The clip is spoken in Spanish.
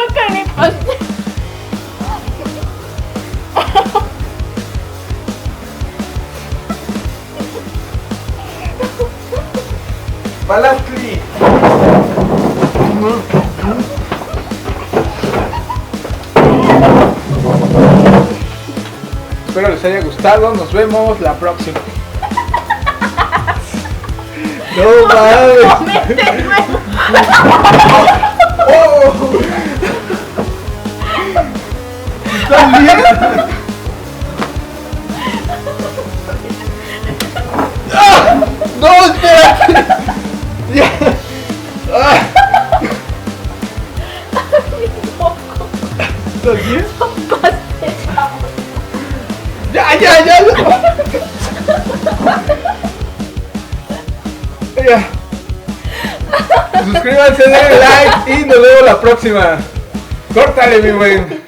me cae mi pastel. Balastli. Espero les haya gustado. Nos vemos la próxima. No mames. Oh. ¿Estás bien? ¡Ah! ¡No, espérate! Ya. ¡Ah! ¿Estás bien? ¡Ya! Ya. Suscríbanse, denle like y nos vemos la próxima. Córtale, mi buen.